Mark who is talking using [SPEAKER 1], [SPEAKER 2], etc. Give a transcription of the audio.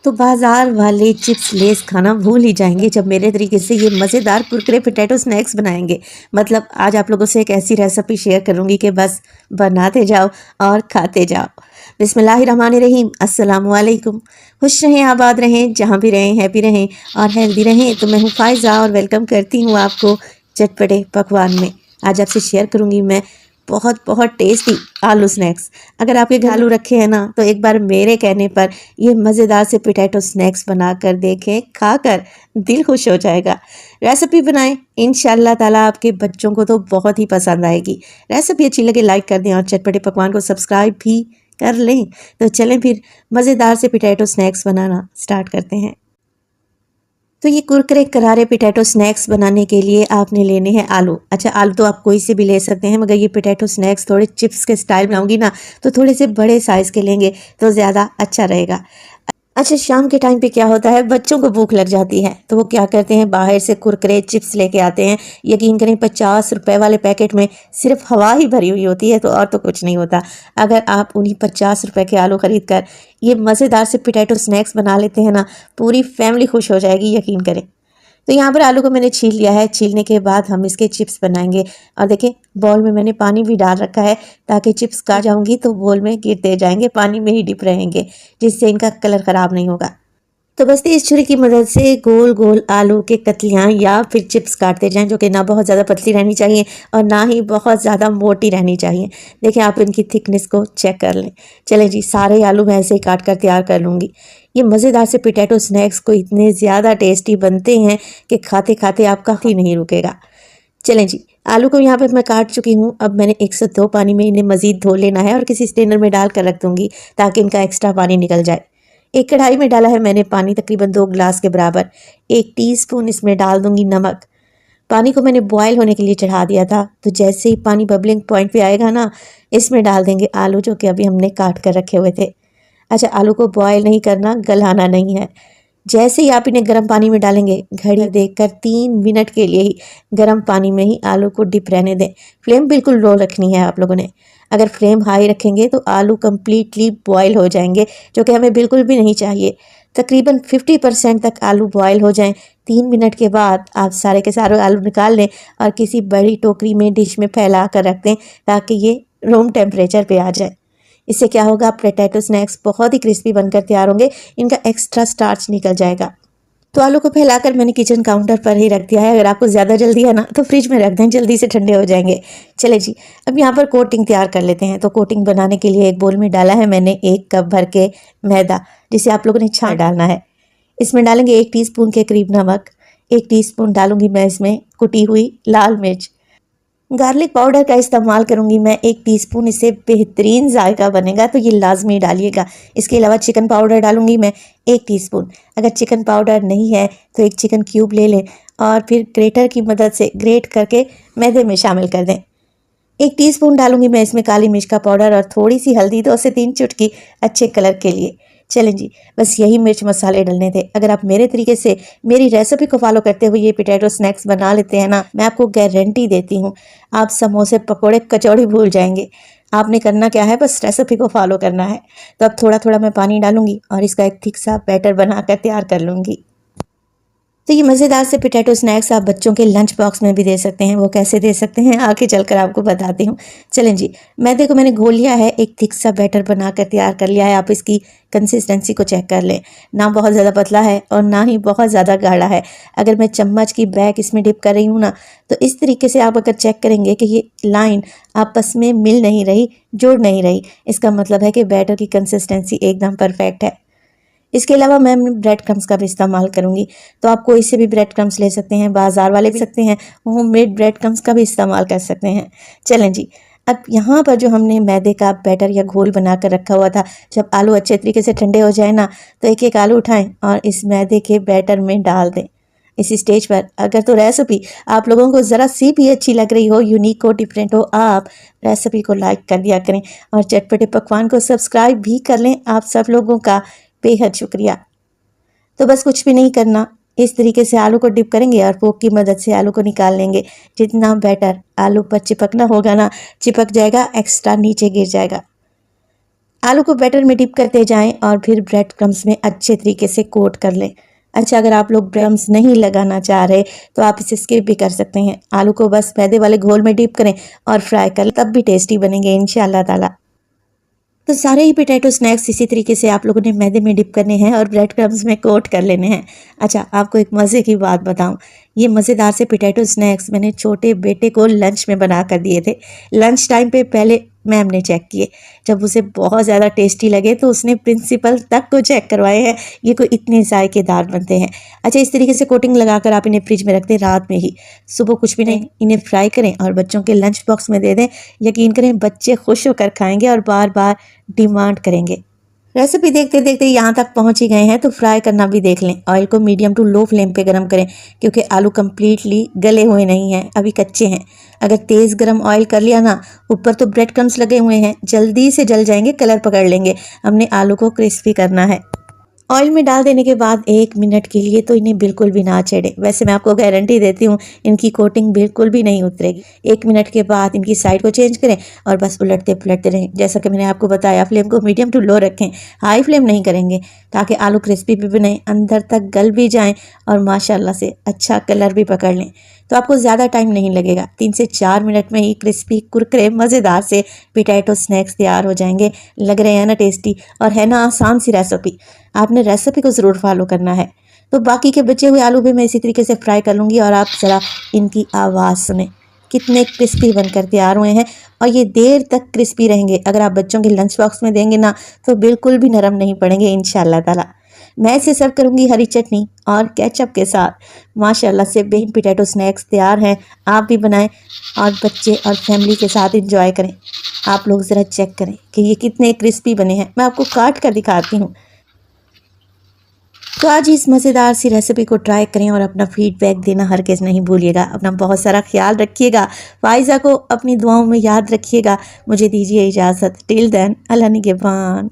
[SPEAKER 1] तो बाजार वाले चिप्स लेस खाना भूल ही जाएंगे जब मेरे तरीके से ये मज़ेदार कुरकुरे पोटैटो स्नैक्स बनाएंगे। मतलब आज आप लोगों से एक ऐसी रेसिपी शेयर करूंगी कि बस बनाते जाओ और खाते जाओ। बिस्मिल्लाहिर्रहमानिर्रहीम, अस्सलाम वालेकुम। खुश रहें, आबाद रहें, जहाँ भी रहें हैप्पी रहें और हेल्दी रहें। तो मैं हूँ फायज़ा और वेलकम करती हूँ आपको चटपटे पकवान में। आज आपसे शेयर करूंगी मैं बहुत बहुत टेस्टी आलू स्नैक्स। अगर आपके घर आलू रखे हैं ना, तो एक बार मेरे कहने पर ये मज़ेदार से पोटैटो स्नैक्स बना कर देखें, खाकर दिल खुश हो जाएगा। रेसिपी बनाएं, इंशाल्लाह ताला आपके बच्चों को तो बहुत ही पसंद आएगी। रेसिपी अच्छी लगे लाइक कर दें और चटपटे पकवान को सब्सक्राइब भी कर लें। तो चलें फिर मज़ेदार से पोटैटो स्नैक्स बनाना स्टार्ट करते हैं। तो ये कुरकुरे करारे पोटैटो स्नैक्स बनाने के लिए आपने लेने हैं आलू। अच्छा, आलू तो आप कोई से भी ले सकते हैं, मगर ये पोटैटो स्नैक्स थोड़े चिप्स के स्टाइल बनाऊंगी ना, तो थोड़े से बड़े साइज़ के लेंगे तो ज़्यादा अच्छा रहेगा। अच्छा, शाम के टाइम पे क्या होता है, बच्चों को भूख लग जाती है तो वो क्या करते हैं, बाहर से कुरकुरे चिप्स लेके आते हैं। यकीन करें 50 रुपए वाले पैकेट में सिर्फ हवा ही भरी हुई होती है, तो और तो कुछ नहीं होता। अगर आप उन्हीं 50 रुपए के आलू खरीद कर ये मज़ेदार से पोटैटो स्नैक्स बना लेते हैं ना, पूरी फैमिली खुश हो जाएगी, यकीन करें। तो यहाँ पर आलू को मैंने छील लिया है। छीलने के बाद हम इसके चिप्स बनाएंगे। और देखिए, बॉल में मैंने पानी भी डाल रखा है ताकि चिप्स खा जाऊंगी तो बॉल में गिरते जाएंगे, पानी में ही डिप रहेंगे, जिससे इनका कलर ख़राब नहीं होगा। तो बस तेज छुरी की मदद से गोल गोल आलू के कतलियाँ या फिर चिप्स काटते जाएं, जो कि ना बहुत ज़्यादा पतली रहनी चाहिए और ना ही बहुत ज़्यादा मोटी रहनी चाहिए। देखिए, आप इनकी थिकनेस को चेक कर लें। चलें जी, सारे आलू मैं ऐसे ही काट कर तैयार कर लूँगी। ये मज़ेदार से पोटैटो स्नैक्स को इतने ज़्यादा टेस्टी बनते हैं कि खाते खाते आपका ही नहीं रुकेगा। चलें जी, आलू को यहाँ पर मैं काट चुकी हूँ। अब मैंने 102 पानी में इन्हें मज़ीद धो लेना है और किसी स्ट्रेनर में डाल कर रख दूँगी ताकि इनका एक्स्ट्रा पानी निकल जाए। एक कढ़ाई में डाला है मैंने पानी, तकरीबन 2 गिलास के बराबर। 1 टीस्पून इसमें डाल दूंगी नमक। पानी को मैंने बॉयल होने के लिए चढ़ा दिया था। तो जैसे ही पानी बबलिंग पॉइंट पे आएगा ना, इसमें डाल देंगे आलू जो कि अभी हमने काट कर रखे हुए थे। अच्छा, आलू को बॉयल नहीं करना, गलाना नहीं है। जैसे ही आप इन्हें गर्म पानी में डालेंगे, घड़ी देखकर 3 मिनट के लिए ही गर्म पानी में ही आलू को डिप रहने दें। फ्लेम बिल्कुल लो रखनी है आप लोगों ने। अगर फ्लेम हाई रखेंगे तो आलू कम्प्लीटली बॉयल हो जाएंगे, जो कि हमें बिल्कुल भी नहीं चाहिए। तकरीबन 50% तक आलू बॉयल हो जाएं। 3 मिनट के बाद आप सारे के सारे आलू निकाल लें और किसी बड़ी टोकरी में डिश में फैला कर रख दें ताकि ये रूम टेम्परेचर पे आ जाए। इससे क्या होगा, पोटैटो स्नैक्स बहुत ही क्रिस्पी बनकर तैयार होंगे, इनका एक्स्ट्रा स्टार्च निकल जाएगा। तो आलू को फैलाकर मैंने किचन काउंटर पर ही रख दिया है। अगर आपको ज़्यादा जल्दी है ना, तो फ्रिज में रख दें, जल्दी से ठंडे हो जाएंगे। चले जी, अब यहाँ पर कोटिंग तैयार कर लेते हैं। तो कोटिंग बनाने के लिए एक बोल में डाला है मैंने 1 कप भर के मैदा, जिसे आप लोगों ने छान डालना है। इसमें डालेंगे 1 टीस्पून के करीब नमक। 1 टीस्पून डालूंगी मैं इसमें कुटी हुई लाल मिर्च। गार्लिक पाउडर का इस्तेमाल करूंगी मैं 1 टीस्पून, इससे बेहतरीन जायका बनेगा, तो ये लाजमी डालिएगा। इसके अलावा चिकन पाउडर डालूंगी मैं 1 टीस्पून। अगर चिकन पाउडर नहीं है तो एक चिकन क्यूब ले लें और फिर ग्रेटर की मदद से ग्रेट करके मैदे में शामिल कर दें। 1 टीस्पून डालूंगी मैं इसमें काली मिर्च का पाउडर और थोड़ी सी हल्दी, 2 से 3 चुटकी अच्छे कलर के लिए। चलें जी, बस यही मिर्च मसाले डलने थे। अगर आप मेरे तरीके से मेरी रेसिपी को फॉलो करते हुए ये पोटैटो स्नैक्स बना लेते हैं ना, मैं आपको गारंटी देती हूँ आप समोसे पकोड़े कचौड़ी भूल जाएंगे। आपने करना क्या है, बस रेसिपी को फॉलो करना है। तो अब थोड़ा थोड़ा मैं पानी डालूंगी और इसका एक थिक सा बैटर बनाकर तैयार कर लूँगी। तो ये मज़ेदार से पोटैटो स्नैक्स आप बच्चों के लंच बॉक्स में भी दे सकते हैं। वो कैसे दे सकते हैं, आगे चलकर आपको बताती हूँ। चलें जी, मैदे को मैंने घोल लिया है, एक थिक सा बैटर बनाकर तैयार कर लिया है। आप इसकी कंसिस्टेंसी को चेक कर लें, ना बहुत ज़्यादा पतला है और ना ही बहुत ज़्यादा गाढ़ा है। अगर मैं चम्मच की बैक इसमें डिप कर रही हूँ ना, तो इस तरीके से आप अगर चेक करेंगे कि ये लाइन आपस में मिल नहीं रही, जुड़ नहीं रही, इसका मतलब है कि बैटर की कंसिस्टेंसी एकदम परफेक्ट है। इसके अलावा मैं ब्रेड क्रम्स का भी इस्तेमाल करूंगी। तो आप कोई से भी ब्रेड क्रम्स ले सकते हैं, बाजार वाले भी सकते हैं, होममेड ब्रेड क्रम्स का भी इस्तेमाल कर सकते हैं। चलें जी, अब यहाँ पर जो हमने मैदे का बैटर या घोल बना कर रखा हुआ था, जब आलू अच्छे तरीके से ठंडे हो जाए ना, तो एक एक आलू उठाएं और इस मैदे के बैटर में डाल दें। इसी स्टेज पर अगर तो रेसिपी आप लोगों को ज़रा सी भी अच्छी लग रही हो, यूनिक हो, डिफरेंट हो, आप रेसिपी को लाइक कर दिया करें और चटपटे पकवान को सब्सक्राइब भी कर लें। आप सब लोगों का बेहद शुक्रिया। तो बस कुछ भी नहीं करना, इस तरीके से आलू को डिप करेंगे और फोक की मदद से आलू को निकाल लेंगे। जितना बैटर आलू पर चिपकना होगा ना, चिपक जाएगा, एक्स्ट्रा नीचे गिर जाएगा। आलू को बैटर में डिप करते जाएं और फिर ब्रेड क्रम्स में अच्छे तरीके से कोट कर लें। अच्छा, अगर आप लोग ब्रेड क्रम्स नहीं लगाना चाह रहे तो आप इसे स्किप भी कर सकते हैं। आलू को बस मैदे वाले घोल में डिप करें और फ्राई कर लें, तब भी टेस्टी बनेंगे इंशाल्लाह ताला। तो सारे ही पोटैटो स्नैक्स इसी तरीके से आप लोगों ने मैदे में डिप करने हैं और ब्रेड क्रम्स में कोट कर लेने हैं। अच्छा, आपको एक मज़े की बात बताऊं, ये मज़ेदार से पोटैटो स्नैक्स मैंने छोटे बेटे को लंच में बना कर दिए थे। लंच टाइम पे पहले मैम ने चेक किए, जब उसे बहुत ज़्यादा टेस्टी लगे तो उसने प्रिंसिपल तक को चेक करवाए हैं। ये कोई इतने जायकेदार बनते हैं। अच्छा, इस तरीके से कोटिंग लगाकर आप इन्हें फ्रिज में रख दें रात में ही। सुबह कुछ भी नहीं, इन्हें फ्राई करें और बच्चों के लंच बॉक्स में दे दें। यकीन करें, बच्चे खुश होकर खाएंगे और बार बार डिमांड करेंगे। रेसिपी देखते देखते यहाँ तक पहुँच ही गए हैं तो फ्राई करना भी देख लें। ऑयल को मीडियम टू लो फ्लेम पे गरम करें, क्योंकि आलू कम्प्लीटली गले हुए नहीं हैं, अभी कच्चे हैं। अगर तेज़ गरम ऑयल कर लिया ना, ऊपर तो ब्रेड क्रम्स लगे हुए हैं, जल्दी से जल जाएंगे, कलर पकड़ लेंगे। हमने आलू को क्रिस्पी करना है। ऑयल में डाल देने के बाद 1 मिनट के लिए तो इन्हें बिल्कुल भी ना छेड़ें। वैसे मैं आपको गारंटी देती हूँ, इनकी कोटिंग बिल्कुल भी नहीं उतरेगी। 1 मिनट के बाद इनकी साइड को चेंज करें और बस उलटते पुलटते रहें। जैसा कि मैंने आपको बताया, फ्लेम को मीडियम टू लो रखें, हाई फ्लेम नहीं करेंगे, ताकि आलू क्रिस्पी भी बने, अंदर तक गल भी जाएँ और माशाल्लाह से अच्छा कलर भी पकड़ लें। तो आपको ज़्यादा टाइम नहीं लगेगा, 3 से 4 मिनट में ही क्रिस्पी कुरकुरे मज़ेदार से पोटैटो स्नैक्स तैयार हो जाएंगे। लग रहे हैं ना टेस्टी, और है ना आसान सी रेसिपी। आपने रेसिपी को ज़रूर फॉलो करना है। तो बाकी के बचे हुए आलू भी मैं इसी तरीके से फ्राई कर लूँगी और आप ज़रा इनकी आवाज़ सुने, कितने क्रिस्पी बनकर तैयार हुए हैं। और ये देर तक क्रिस्पी रहेंगे। अगर आप बच्चों के लंच बॉक्स में देंगे ना, तो बिल्कुल भी नरम नहीं पड़ेंगे इंशाल्लाह ताला। मैं इसे सर्व करूँगी हरी चटनी और केचप के साथ। माशाल्लाह से बेहतरीन पोटैटो स्नैक्स तैयार हैं। आप भी बनाएं और बच्चे और फैमिली के साथ एंजॉय करें। आप लोग ज़रा चेक करें कि ये कितने क्रिस्पी बने हैं। मैं आपको काट कर दिखाती हूँ। तो आज इस मज़ेदार सी रेसिपी को ट्राई करें और अपना फीडबैक देना हरगिज़ नहीं भूलिएगा। अपना बहुत सारा ख्याल रखिएगा। फ़ाइज़ा को अपनी दुआओं में याद रखिएगा। मुझे दीजिए इजाज़त। टिल देन, अल्लाह निगहबान।